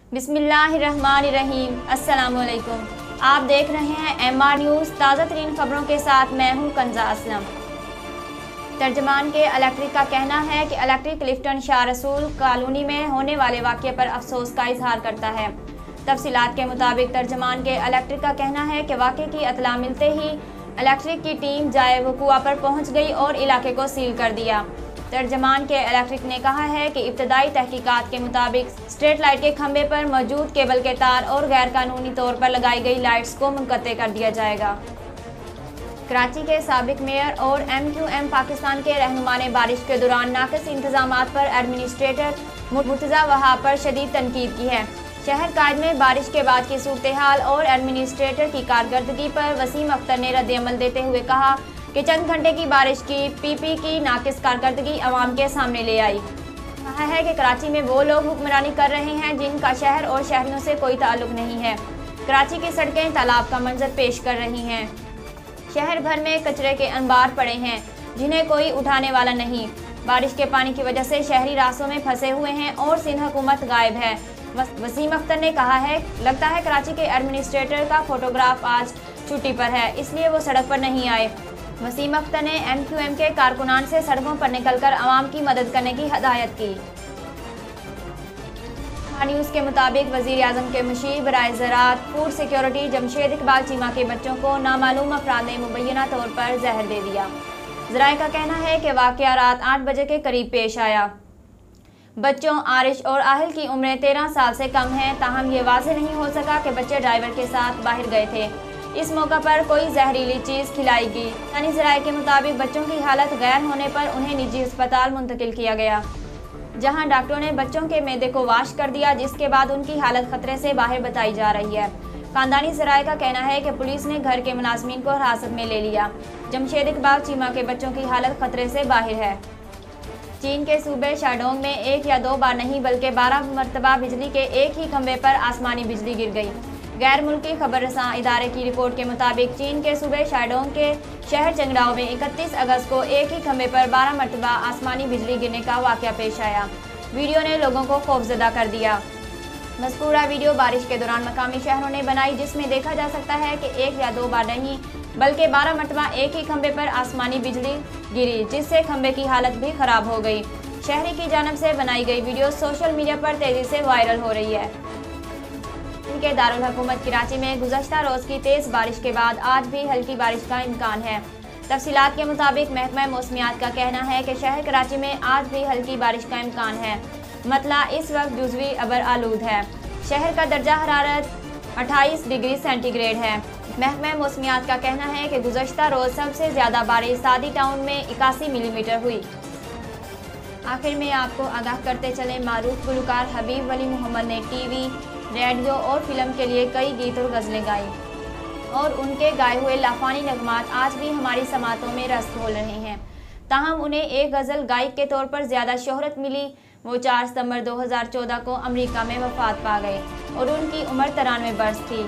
बिस्मिल्लाहिर्रहमानिर्रहीम। अस्सलामुअलैकुम। आप देख रहे हैं MR न्यूज़। ताज़ा तरीन खबरों के साथ मैं हूं कंजा असलम। तर्जमान के इलेक्ट्रिक का कहना है कि इलेक्ट्रिक क्लिफ्टन शाह रसूल कॉलोनी में होने वाले वाक़ये पर अफसोस का इजहार करता है। तफसीलात के मुताबिक तर्जमान के इलेक्ट्रिक का कहना है कि वाक़ये की इत्तला मिलते ही इलेक्ट्रिक की टीम जाए वक़ूआ पर पहुँच गई और इलाके को सील कर दिया। तर्जमान के इलेक्ट्रिक ने कहा है कि इब्तदाई तहकीकात के मुताबिक स्ट्रीट लाइट के खंभे पर मौजूद केबल के तार और गैर कानूनी तौर पर लगाई गई लाइट्स को मुनक़ते कर दिया जाएगा। कराची के साबिक मेयर और MQM पाकिस्तान के रहनुमा ने बारिश के दौरान नाक़िस इंतजामात पर एडमिनिस्ट्रेटर मुर्तज़ा वहाब पर शदीद तनकीद की है। शहर कायद में बारिश के बाद की सूरत हाल और एडमिनिस्ट्रेटर की कारकर्दगी पर वसीम अख्तर ने रद्द-ए-अमल देते हुए कहा कि चंद घंटे की बारिश की PP की नाकिस कारकर्दगी अवाम के सामने ले आई। कहा है कि कराची में वो लोग हुक्मरानी कर रहे हैं जिनका शहर और शहरियों से कोई ताल्लुक नहीं है। कराची की सड़कें तालाब का मंजर पेश कर रही हैं। शहर भर में कचरे के अंबार पड़े हैं जिन्हें कोई उठाने वाला नहीं। बारिश के पानी की वजह से शहरी रास्तों में फंसे हुए हैं और सिंध हुकूमत गायब है। वसीम अख्तर ने कहा है, लगता है कराची के एडमिनिस्ट्रेटर का फोटोग्राफ आज छुट्टी पर है, इसलिए वो सड़क पर नहीं आए। वसीम अख्तर ने MQM के कारकुनान से सड़कों पर निकलकर आवाम की मदद करने की हदायत की। न्यूज़ के मुताबिक वज़ीर आज़म के मुशीर बराए ज़राअत फूड सिक्योरिटी जमशेद इकबाल चीमा के बच्चों को नामालूम अफराद ने मुबैना तौर पर जहर दे दिया। ज़राए का कहना है कि वाक़या रात 8 बजे के करीब पेश आया। बच्चों आरिश और आहिल की उम्रें 13 साल से कम हैं, ताहम ये वाज़ेह नहीं हो सका कि बच्चे ड्राइवर के साथ बाहर गए थे। इस मौका पर कोई जहरीली चीज़ खिलाई गई। स्थानीय ज़राए के मुताबिक बच्चों की हालत गैर होने पर उन्हें निजी अस्पताल मुंतकिल किया गया, जहां डॉक्टरों ने बच्चों के मैदे को वाश कर दिया, जिसके बाद उनकी हालत खतरे से बाहर बताई जा रही है। खानदानी ज़राए का कहना है कि पुलिस ने घर के मुलाजमीन को हिरासत में ले लिया। जमशेद इकबाल चीमा के बच्चों की हालत खतरे से बाहर है। चीन के सूबे शाडोंग में 1 या 2 बार नहीं बल्कि 12 मरतबा बिजली के एक ही खंभे पर आसमानी बिजली गिर गई। गैर मुल्की खबर रसां इदारे की रिपोर्ट के मुताबिक चीन के सूबे शाडोंग के शहर चंगड़ाओ में 31 अगस्त को एक ही खंभे पर 12 मरतबा आसमानी बिजली गिरने का वाक़या पेश आया। वीडियो ने लोगों को खौफजदा कर दिया। मज़कूरा वीडियो बारिश के दौरान मकामी शहरों ने बनाई, जिसमें देखा जा सकता है कि 1 या 2 बार नहीं बल्कि 12 मरतबा एक ही खंभे पर आसमानी बिजली गिरी, जिससे खंभे की हालत भी ख़राब हो गई। शहरी की जानिब से बनाई गई वीडियो सोशल मीडिया पर तेज़ी से वायरल हो रही है। के दारुल हुकूमत कराची में गुज़श्ता रोज़ की तेज़ बारिश के बाद आज भी हल्की बारिश का इम्कान है। तफसीलात के मुताबिक महकमा मौसमियात का कहना है कि शहर कराची में आज भी हल्की बारिश का इम्कान है। मतला इस वक्त जुज़वी अबर आलूद है। शहर का दर्जा हरारत 28 डिग्री सेंटीग्रेड है। महकमा मौसमियात का कहना है कि गुज़श्ता रोज़ सबसे ज़्यादा बारिश सादी टाउन में 81 मिलीमीटर हुई। आखिर में आपको आगाह करते चले, मारूफ गुलकार हबीब वली मोहम्मद ने TV, रेडियो और फिल्म के लिए कई गीत और गज़लें गाई और उनके गाए हुए लाफानी नगमात आज भी हमारी समातों में रस घोल रहे हैं। ताहम उन्हें एक गज़ल गायक के तौर पर ज़्यादा शोहरत मिली। वो 4 सितंबर 2014 को अमेरिका में वफ़ात पा गए और उनकी उम्र 93 बरस थी।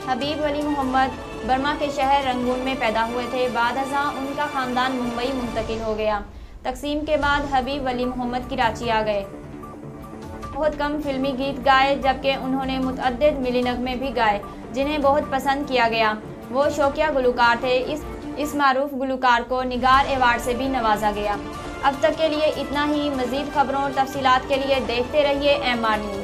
हबीब वली मोहम्मद बर्मा के शहर रंगून में पैदा हुए थे। बाद अज़ां उनका ख़ानदान मुंबई मुंतकिल हो गया। तकसीम के बाद हबीब वली मोहम्मद कराची आ गए। बहुत कम फिल्मी गीत गाए, जबकि उन्होंने मुतअद्दिद मिली नगमे भी गाए जिन्हें बहुत पसंद किया गया। वो शौकिया गुलकार थे। इस मारूफ गुलकार को निगार अवार्ड से भी नवाजा गया। अब तक के लिए इतना ही। मज़ीद खबरों और तफसीलात के लिए देखते रहिए MR न्यूज़।